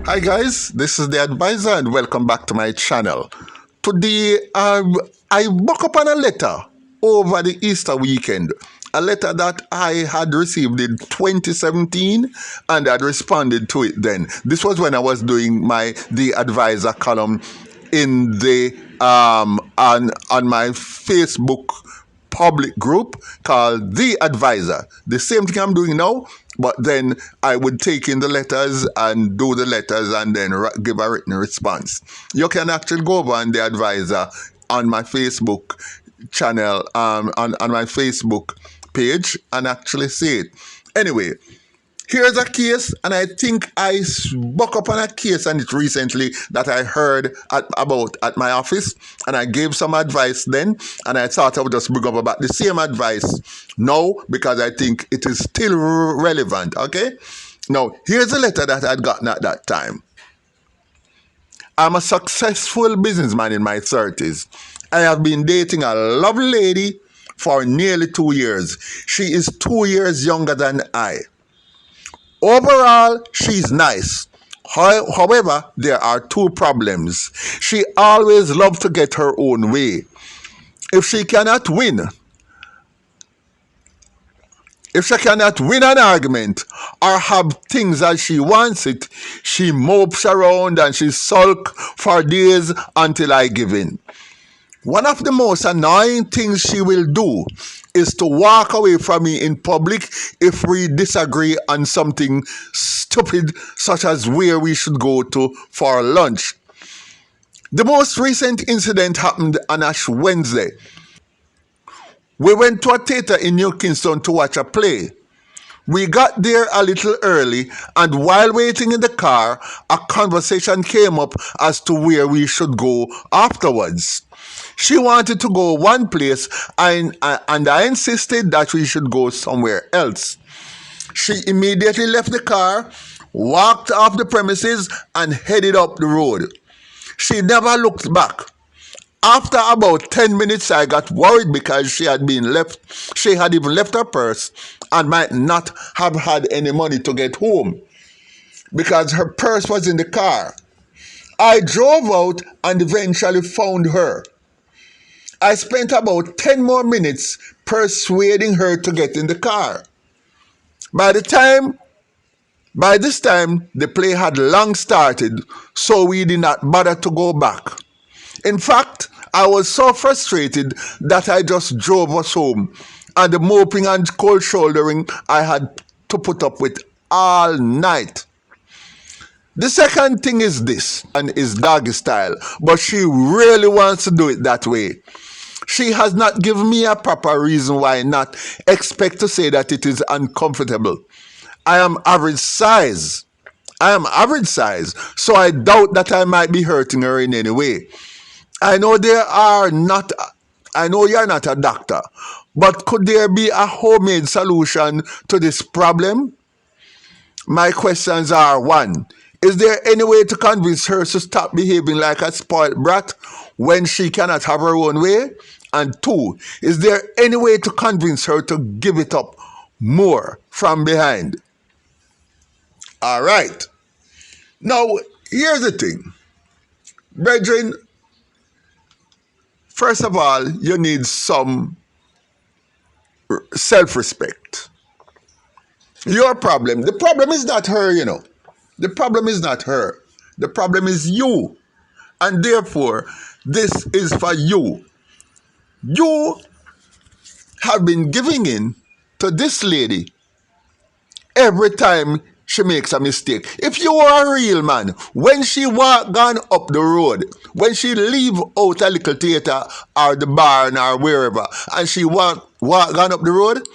Hi guys, this is the advisor and welcome back to my channel. Today I woke up on a letter over the Easter weekend. A letter that I had received in 2017 and I had responded to it then. This was when I was doing the advisor column in the on my Facebook public group called The Advisor. The same thing I'm doing now, but then I would take in the letters and do the letters and then give a written response. You can actually go over on The Advisor on my Facebook channel, on my Facebook page and actually see it. Anyway, here's a case, and I think I spoke up on a case and it recently that I heard about at my office, and I gave some advice then, and I thought I would just bring up about the same advice now because I think it is still relevant, okay? Now, here's a letter that I'd gotten at that time. I'm a successful businessman in my 30s. I have been dating a lovely lady for nearly 2 years. She is 2 years younger than I. Overall, she's nice. However, there are two problems. She always loves to get her own way. If she cannot win, if she cannot win an argument or have things as she wants it, she mopes around and she sulks for days until I give in. One of the most annoying things she will do is to walk away from me in public if we disagree on something stupid such as where we should go to for lunch. The most recent incident happened on Ash Wednesday. We went to a theater in New Kingston to watch a play. We got there a little early, and while waiting in the car, a conversation came up as to where we should go afterwards. She wanted to go one place, and I insisted that we should go somewhere else. She immediately left the car, walked off the premises, and headed up the road. She never looked back. After about 10 minutes, I got worried because she had even left her purse and might not have had any money to get home because her purse was in the car. I drove out and eventually found her. I spent about 10 more minutes persuading her to get in the car. By this time, the play had long started, so we did not bother to go back. In fact, I was so frustrated that I just drove us home, and the moping and cold shouldering I had to put up with all night. The second thing is this, and is doggy style, but she really wants to do it that way. She has not given me a proper reason why not. Expect to say that it is uncomfortable. I am average size, so I doubt that I might be hurting her in any way. I know you're not a doctor, but could there be a homemade solution to this problem? My questions are: 1. Is there any way to convince her to stop behaving like a spoiled brat when she cannot have her own way? And 2, is there any way to convince her to give it up more from behind? All right. Now, here's the thing. Brethren, first of all, you need some self-respect. The problem is not her, The problem is not her. The problem is you. And therefore, this is for you. You have been giving in to this lady every time she makes a mistake. If you are a real man, when she gone up the road, when she leave out a little theater or the barn or wherever, and she gone up the road,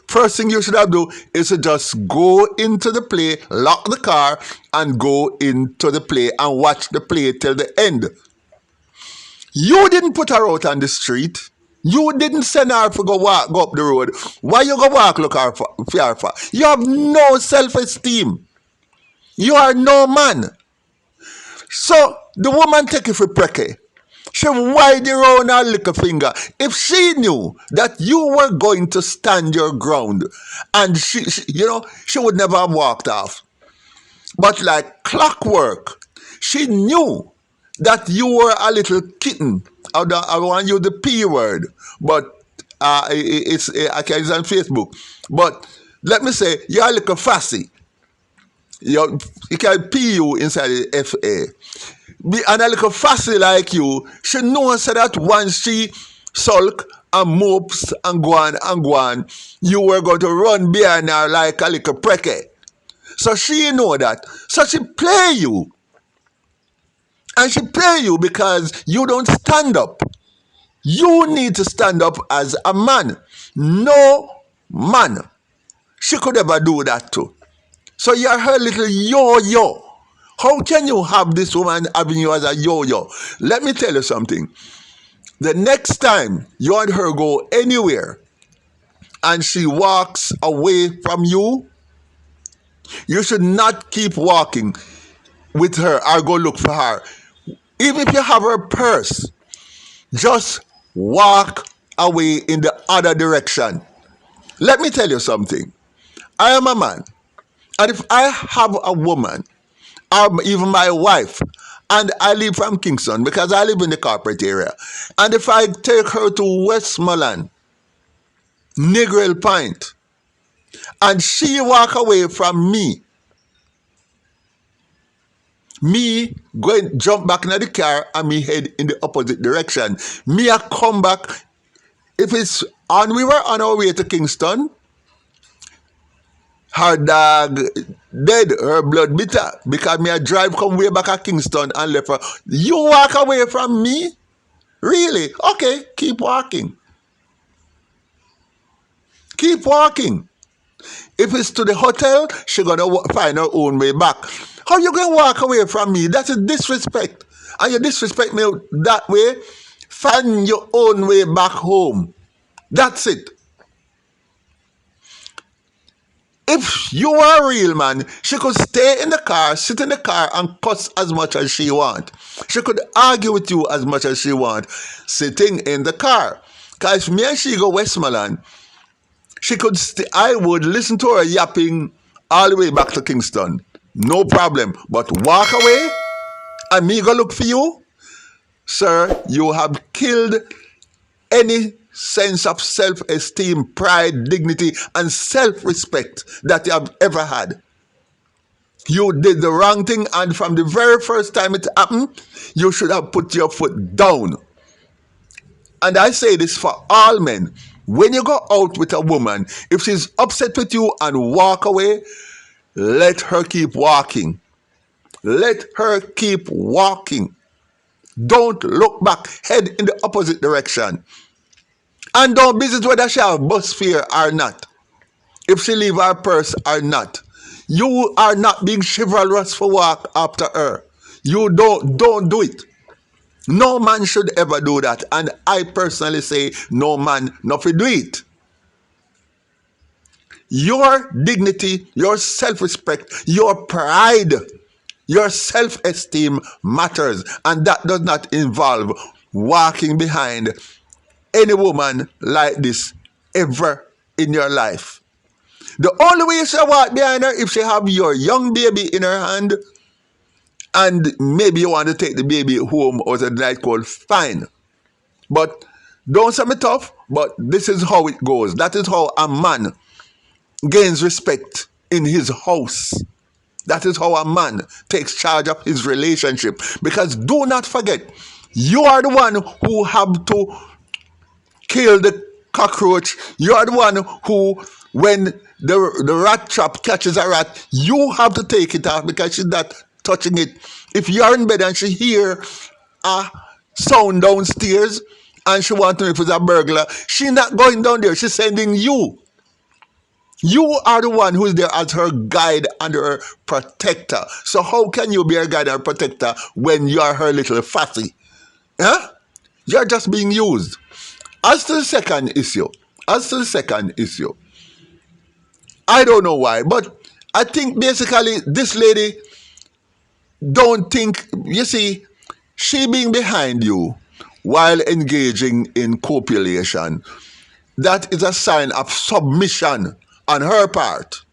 first thing you should have do is to just go into the play, lock the car, and go into the play and watch the play till the end. You didn't put her out on the street. You didn't send her to go up the road. Why you go walk look her for? You have no self-esteem. You are no man. So the woman take it for prekey. She wide around her little finger. If she knew that you were going to stand your ground, and she would never have walked off. But like clockwork, she knew that you were a little kitten. I want you the P word, but I can't use it on Facebook. But let me say, you're a little fussy. You can PU inside the FA. And a little fussy like you, she knows that once she sulk and mopes and go on, you were going to run behind her like a little preke. So she know that. So she play you. And she play you because you don't stand up. You need to stand up as a man. No man. She could ever do that too. So you're her little yo-yo. How can you have this woman having you as a yo-yo? Let me tell you something. The next time you and her go anywhere and she walks away from you, you should not keep walking with her or go look for her. Even if you have her purse, just walk away in the other direction. Let me tell you something. I am a man. And if I have a woman, or even my wife, and I live from Kingston because I live in the corporate area, and if I take her to Westmoreland, Negril Point, and she walk away from me going jump back in the car and me head in the opposite direction. Me I come back. If it's and we were on our way to Kingston, her dog dead, her blood bitter, because me I drive come way back at Kingston and left her. You walk away from me? Really? Okay, keep walking. Keep walking. If it's to the hotel, she gonna find her own way back. How you gonna walk away from me? That's a disrespect. And you disrespect me that way, find your own way back home. That's it. If you are a real man, she could stay in the car, sit in the car and cuss as much as she want. She could argue with you as much as she want, sitting in the car. Because if me and she go Westmoreland, she could I would listen to her yapping all the way back to Kingston. No problem. But walk away and me go look for you? Sir, you have killed any sense of self-esteem, pride, dignity, and self-respect that you have ever had. You did the wrong thing, and from the very first time it happened, you should have put your foot down. And I say this for all men. When you go out with a woman, if she's upset with you and walk away, let her keep walking. Let her keep walking. Don't look back. Head in the opposite direction. And don't visit whether she have bus fare or not. If she leave her purse or not. You are not being chivalrous for walk after her. You don't do it. No man should ever do that. And I personally say no man not to do it. Your dignity, your self-respect, your pride, your self-esteem matters. And that does not involve walking behind any woman like this ever in your life. The only way you should walk behind her if she have your young baby in her hand and maybe you want to take the baby home or the night call, fine. But don't say me tough, but this is how it goes. That is how a man gains respect in his house. That is how a man takes charge of his relationship. Because do not forget, you are the one who have to kill the cockroach. You are the one who, when the rat trap catches a rat, you have to take it out because she's not touching it. If you are in bed and she hear a sound downstairs and she wants to know if it's a burglar, she's not going down there. She's sending you. You are the one who is there as her guide and her protector. So how can you be her guide and protector when you are her little fussy? Huh? You're just being used. As to the second issue, I don't know why, but I think basically this lady don't think, you see, she being behind you while engaging in copulation, that is a sign of submission on her part.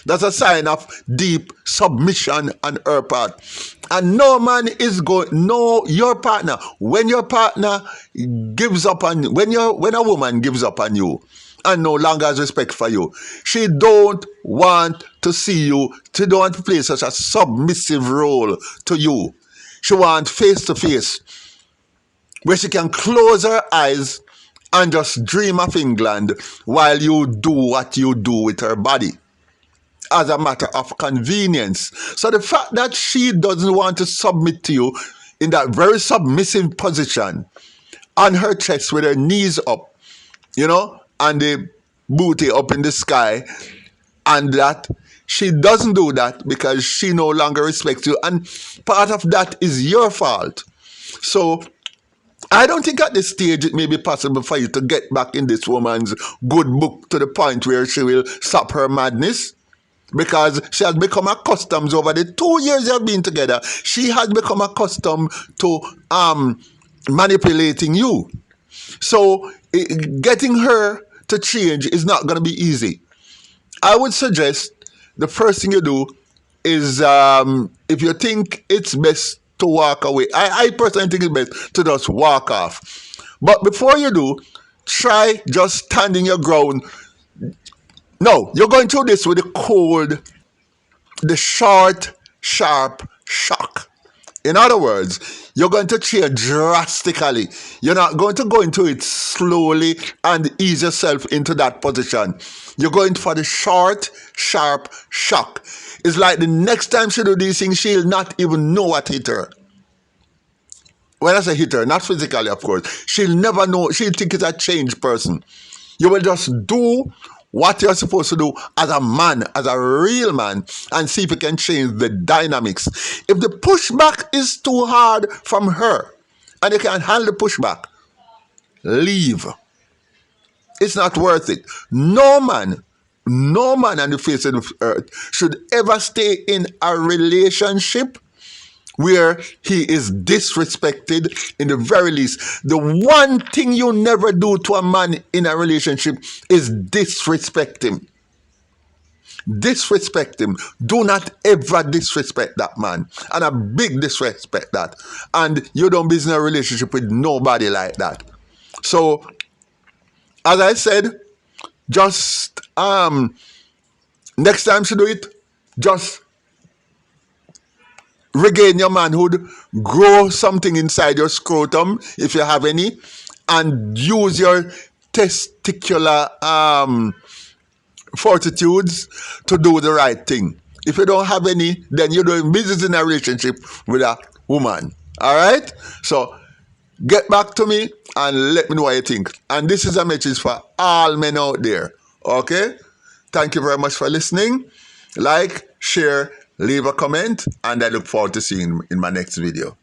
That's a sign of deep submission on her part. And no man is going, no, your partner, when your partner gives up on you, when a woman gives up on you and no longer has respect for you, she don't want to see you, she don't want to play such a submissive role to you. She wants face to face, where she can close her eyes and just dream of England while you do what you do with her body as a matter of convenience. So the fact that she doesn't want to submit to you in that very submissive position on her chest with her knees up, and the booty up in the sky, and that she doesn't do that because she no longer respects you. And part of that is your fault. So I don't think at this stage it may be possible for you to get back in this woman's good book to the point where she will stop her madness, because she has become accustomed over the 2 years you have been together. She has become accustomed to manipulating you. So getting her to change is not going to be easy. I would suggest the first thing you do is, if you think it's best to walk away, I personally think it's best to just walk off. But before you do, try just standing your ground. No, you're going through this with the short, sharp shock. In other words, you're going to change drastically. You're not going to go into it slowly and ease yourself into that position. You're going for the short, sharp shock. It's like the next time she do these things, she'll not even know what hit her. When I say hit her, not physically, of course. She'll never know. She'll think it's a changed person. You will just do what you're supposed to do as a man, as a real man, and see if you can change the dynamics. If the pushback is too hard from her and you can't handle the pushback, leave. It's not worth it. No man on the face of the earth should ever stay in a relationship where he is disrespected in the very least. The one thing you never do to a man in a relationship is disrespect him. Disrespect him. Do not ever disrespect that man. And a big disrespect that. And you don't be in a relationship with nobody like that. So, as I said, just next time she do it, just regain your manhood, grow something inside your scrotum, if you have any, and use your testicular fortitudes to do the right thing. If you don't have any, then you're doing business in a relationship with a woman. All right? So get back to me and let me know what you think. And this is a message for all men out there. Okay? Thank you very much for listening. Like, share, leave a comment, and I look forward to seeing you in my next video.